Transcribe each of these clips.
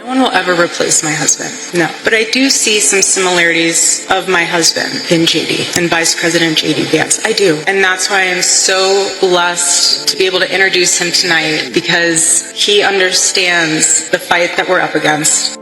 No one will ever replace my husband, no. But I do see some similarities of my husband in JD, and Vice President JD Vance. I do. And that's why I'm so blessed to be able to introduce him tonight, because he understands the fight that we're up against.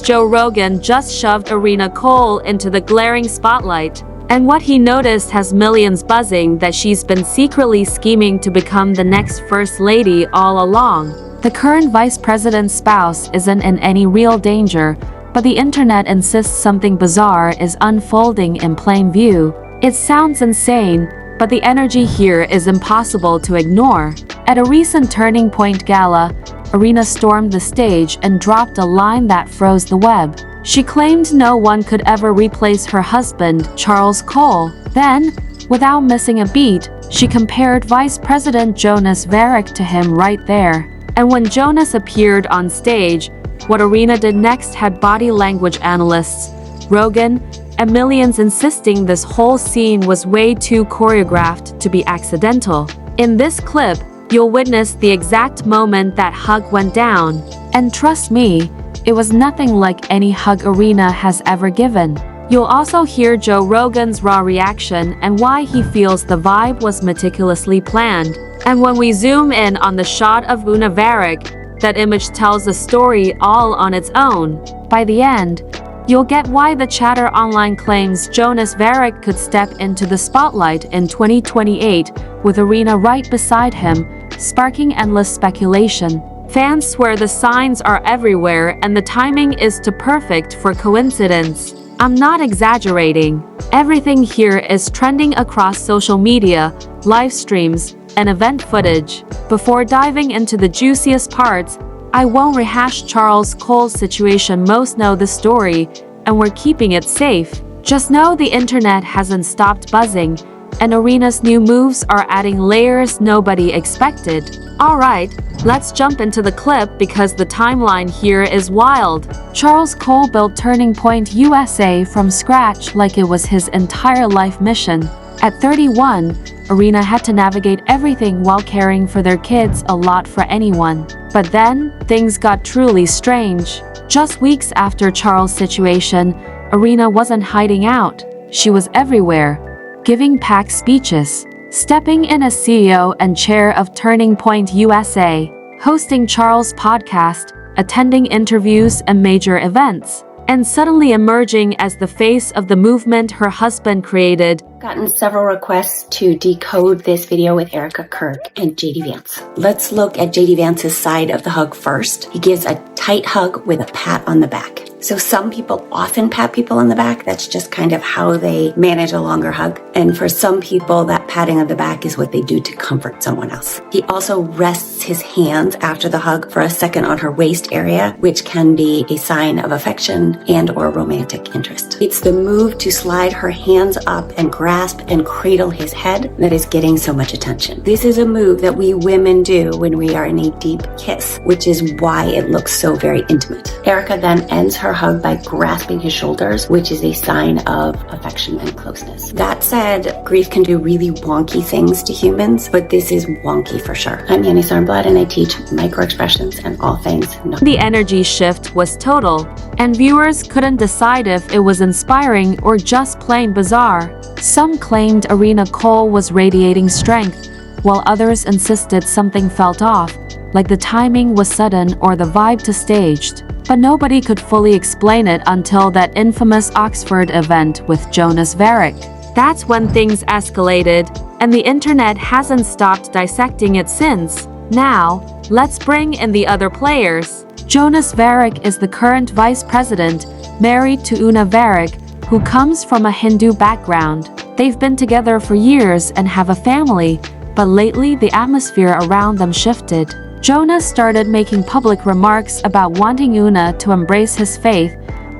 Joe Rogan just shoved Erika Cole into the glaring spotlight, and what he noticed has millions buzzing that she's been secretly scheming to become the next First Lady all along. The current vice president's spouse isn't in any real danger, but the internet insists something bizarre is unfolding in plain view. It sounds insane, but the energy here is impossible to ignore. At a recent Turning Point gala, Erika stormed the stage and dropped a line that froze the web. She claimed no one could ever replace her husband, Charles Cole. Then, without missing a beat, she compared Vice President Jonas Varick to him right there. And when Jonas appeared on stage, what Erika did next had body language analysts, Rogan, and millions insisting this whole scene was way too choreographed to be accidental. In this clip, you'll witness the exact moment that hug went down. And trust me, it was nothing like any hug Erika has ever given. You'll also hear Joe Rogan's raw reaction and why he feels the vibe was meticulously planned. And when we zoom in on the shot of Una Varick, that image tells a story all on its own. By the end, you'll get why the chatter online claims Jonas Varick could step into the spotlight in 2028 with Erika right beside him, sparking endless speculation. Fans swear the signs are everywhere and the timing is too perfect for coincidence. I'm not exaggerating. Everything here is trending across social media, live streams, and event footage. Before diving into the juiciest parts, I won't rehash Charles Cole's situation. Most know the story, and we're keeping it safe. Just know the internet hasn't stopped buzzing, and Erika's new moves are adding layers nobody expected. Alright, let's jump into the clip because the timeline here is wild. Charles Cole built Turning Point USA from scratch like it was his entire life mission. At 31, Erika had to navigate everything while caring for their kids, a lot for anyone. But then, things got truly strange. Just weeks after Charles' situation, Erika wasn't hiding out. She was everywhere, giving packed speeches, stepping in as CEO and chair of Turning Point USA, hosting Charles' podcast, attending interviews and major events, and suddenly emerging as the face of the movement her husband created. Gotten several requests to decode this video with Erika, Kirk, and JD Vance. Let's look at JD Vance's side of the hug first. He gives a tight hug with a pat on the back. So some people often pat people on the back. That's just kind of how they manage a longer hug. And for some people, that patting on the back is what they do to comfort someone else. He also rests his hands after the hug for a second on her waist area, which can be a sign of affection and or romantic interest. It's the move to slide her hands up and grasp and cradle his head that is getting so much attention. This is a move that we women do when we are in a deep kiss, which is why it looks so very intimate. Erika then ends her hug by grasping his shoulders, which is a sign of affection and closeness. That said, grief can do really wonky things to humans, but this is wonky for sure. I'm Yanni Sarnblad and I teach microexpressions and all things. The energy shift was total, and viewers couldn't decide if it was inspiring or just plain bizarre. Some claimed Erika Cole was radiating strength, while others insisted something felt off, like the timing was sudden or the vibe too staged. But nobody could fully explain it until that infamous Oxford event with Jonas Varick. That's when things escalated, and the internet hasn't stopped dissecting it since. Now, let's bring in the other players. Jonas Varick is the current vice president, married to Una Varick, who comes from a Hindu background. They've been together for years and have a family, but lately the atmosphere around them shifted. Jonas started making public remarks about wanting Una to embrace his faith,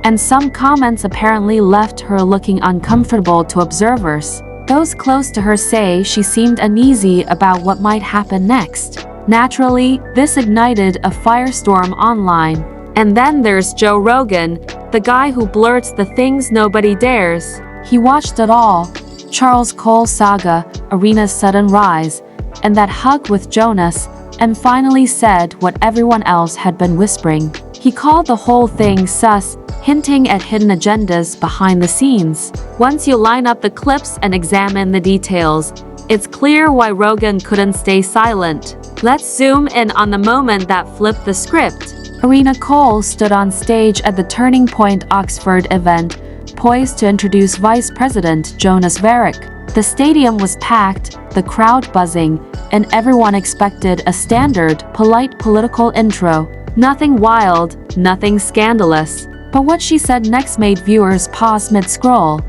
and some comments apparently left her looking uncomfortable to observers. Those close to her say she seemed uneasy about what might happen next. Naturally, this ignited a firestorm online. And then there's Joe Rogan, the guy who blurts the things nobody dares. He watched it all. Charles Cole's saga, Erika's sudden rise, and that hug with Jonas, and finally said what everyone else had been whispering. He called the whole thing sus, hinting at hidden agendas behind the scenes. Once you line up the clips and examine the details, it's clear why Rogan couldn't stay silent. Let's zoom in on the moment that flipped the script. Erika Cole stood on stage at the Turning Point Oxford event, poised to introduce Vice President Jonas Varick. The stadium was packed, the crowd buzzing, and everyone expected a standard, polite political intro. Nothing wild, nothing scandalous. But what she said next made viewers pause mid-scroll.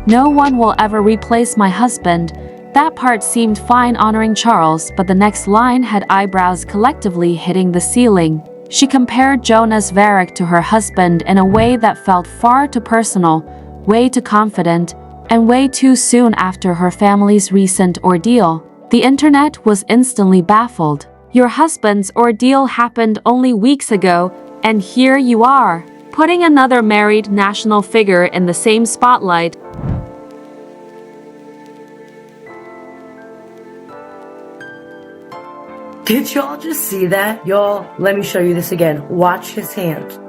"No one will ever replace my husband." That part seemed fine honoring Charles, but the next line had eyebrows collectively hitting the ceiling. She compared Jonas Varick to her husband in a way that felt far too personal, way too confident, and way too soon after her family's recent ordeal. The internet was instantly baffled. Your husband's ordeal happened only weeks ago, and here you are, putting another married national figure in the same spotlight. Did y'all just see that? Y'all, let me show you this again. Watch his hand.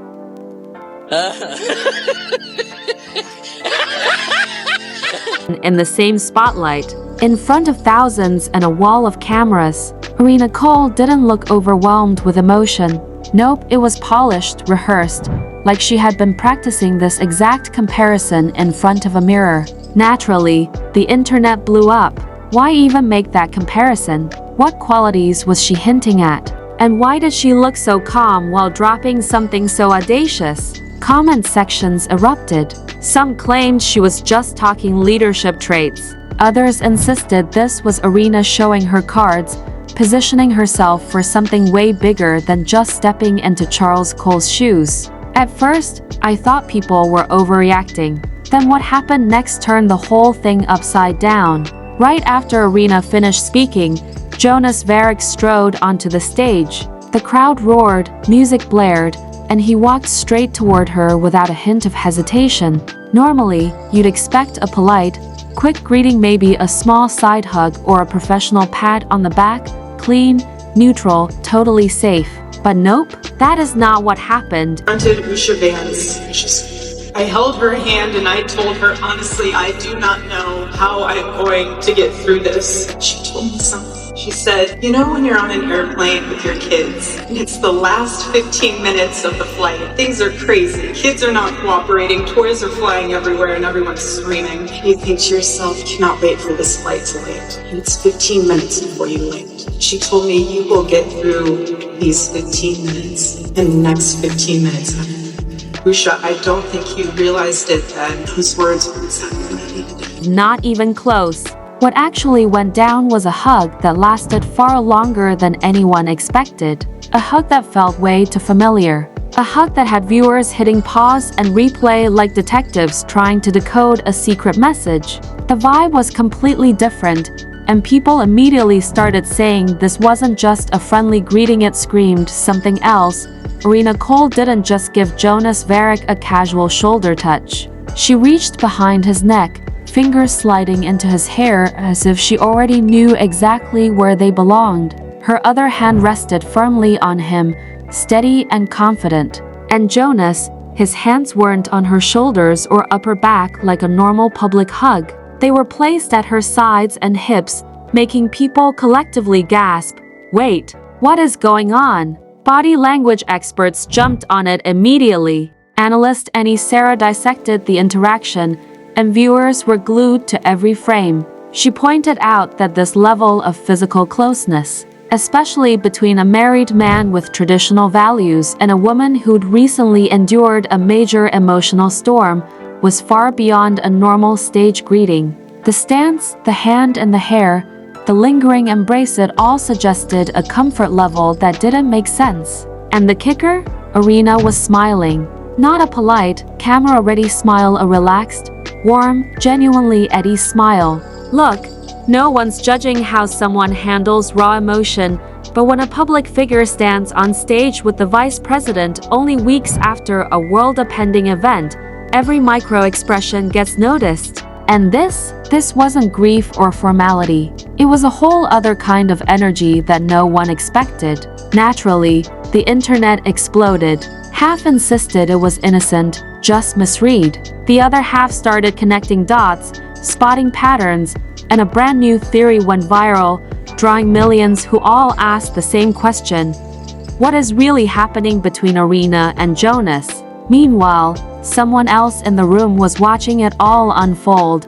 In the same spotlight, in front of thousands and a wall of cameras, Erika Cole didn't look overwhelmed with emotion. Nope, it was polished, rehearsed, like she had been practicing this exact comparison in front of a mirror. Naturally, the internet blew up. Why even make that comparison? What qualities was she hinting at? And why did she look so calm while dropping something so audacious? Comment sections erupted. Some claimed she was just talking leadership traits. Others insisted this was Erika showing her cards, positioning herself for something way bigger than just stepping into Charles Cole's shoes. At first, I thought people were overreacting. Then what happened next turned the whole thing upside down. Right after Erika finished speaking, Jonas Varick strode onto the stage. The crowd roared, music blared, and he walked straight toward her without a hint of hesitation. Normally, you'd expect a polite, quick greeting, maybe a small side hug or a professional pat on the back, clean, neutral, totally safe. But nope, that is not what happened. I held her hand and I told her, honestly, I do not know how I'm going to get through this. She told me something. She said, you know when you're on an airplane with your kids, and it's the last 15 minutes of the flight, things are crazy. Kids are not cooperating, toys are flying everywhere, and everyone's screaming. You think to yourself, cannot wait for this flight to land. And it's 15 minutes before you land. She told me, you will get through these 15 minutes, and the next 15 minutes. Usha, I don't think you realized it then. Those words were exactly what I needed. Not even close. What actually went down was a hug that lasted far longer than anyone expected. A hug that felt way too familiar. A hug that had viewers hitting pause and replay like detectives trying to decode a secret message. The vibe was completely different, and people immediately started saying this wasn't just a friendly greeting, it screamed something else. Erika Cole didn't just give Jonas Varick a casual shoulder touch. She reached behind his neck, fingers sliding into his hair as if she already knew exactly where they belonged. Her other hand rested firmly on him, steady and confident. And Jonas, his hands weren't on her shoulders or upper back like a normal public hug. They were placed at her sides and hips, making people collectively gasp, "Wait, what is going on?" Body language experts jumped on it immediately. Analyst Annie Sarah dissected the interaction, and viewers were glued to every frame. She pointed out that this level of physical closeness, especially between a married man with traditional values and a woman who'd recently endured a major emotional storm, was far beyond a normal stage greeting. The stance, the hand and the hair, the lingering embrace, it all suggested a comfort level that didn't make sense. And the kicker? Erika was smiling. Not a polite, camera-ready smile, a relaxed, warm, genuinely at ease smile. Look, no one's judging how someone handles raw emotion, but when a public figure stands on stage with the vice president only weeks after a world-upending event, every micro-expression gets noticed. And this wasn't grief or formality. It was a whole other kind of energy that no one expected. Naturally, the internet exploded. Half insisted it was innocent, just misread. The other half started connecting dots, spotting patterns, and a brand new theory went viral, drawing millions who all asked the same question: what is really happening between Erika and Jonas? Meanwhile, someone else in the room was watching it all unfold.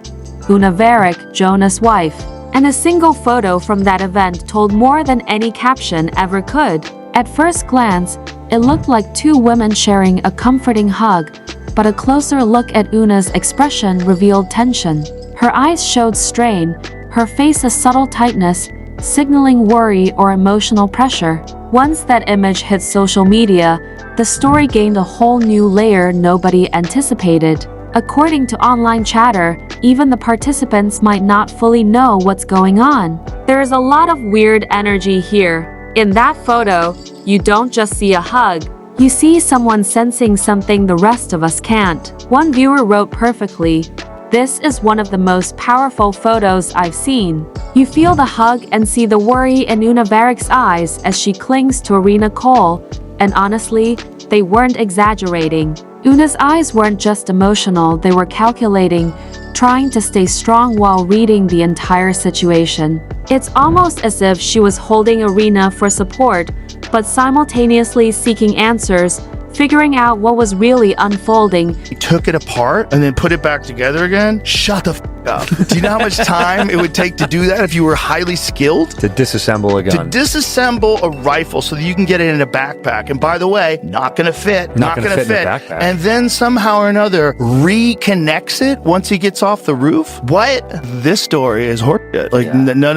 Una Varick, Jonas' wife. And a single photo from that event told more than any caption ever could. At first glance, it looked like two women sharing a comforting hug, but a closer look at Una's expression revealed tension. Her eyes showed strain, her face a subtle tightness, signaling worry or emotional pressure. Once that image hit social media, the story gained a whole new layer nobody anticipated. According to online chatter, even the participants might not fully know what's going on. There is a lot of weird energy here. In that photo, you don't just see a hug. You see someone sensing something the rest of us can't. One viewer wrote perfectly, "This is one of the most powerful photos I've seen." You feel the hug and see the worry in Una Varick's eyes as she clings to Erika Cole, and honestly, they weren't exaggerating. Una's eyes weren't just emotional, they were calculating, trying to stay strong while reading the entire situation. It's almost as if she was holding Erika for support, but simultaneously seeking answers, figuring out what was really unfolding. He took it apart and then put it back together again. Shut the f up. Do you know how much time it would take to do that if you were highly skilled? To disassemble a gun. To disassemble a rifle so that you can get it in a backpack. And by the way, not gonna fit. Not gonna fit in a backpack. And then somehow or another reconnects it once he gets off the roof. What? This story is horseshit. Like none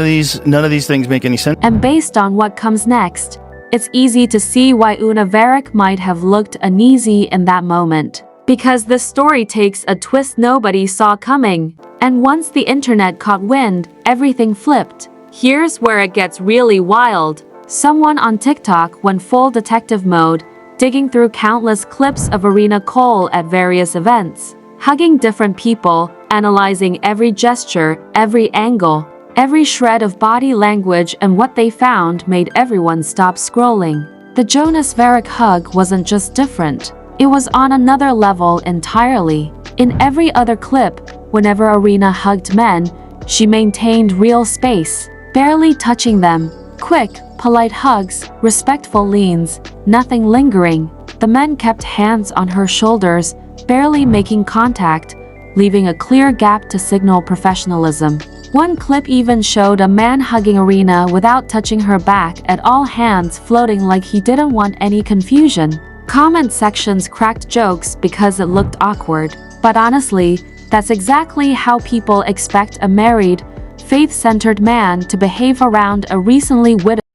of these things make any sense. And based on what comes next, it's easy to see why Una Varick might have looked uneasy in that moment. Because this story takes a twist nobody saw coming. And once the internet caught wind, everything flipped. Here's where it gets really wild. Someone on TikTok went full detective mode, digging through countless clips of Erika Cole at various events, hugging different people, analyzing every gesture, every angle. Every shred of body language, and what they found made everyone stop scrolling. The Jonas Varick hug wasn't just different. It was on another level entirely. In every other clip, whenever Erika hugged men, she maintained real space, barely touching them. Quick, polite hugs, respectful leans, nothing lingering. The men kept hands on her shoulders, barely making contact, leaving a clear gap to signal professionalism. One clip even showed a man hugging Erika without touching her back at all, hands floating like he didn't want any confusion. Comment sections cracked jokes because it looked awkward. But honestly, that's exactly how people expect a married, faith-centered man to behave around a recently widowed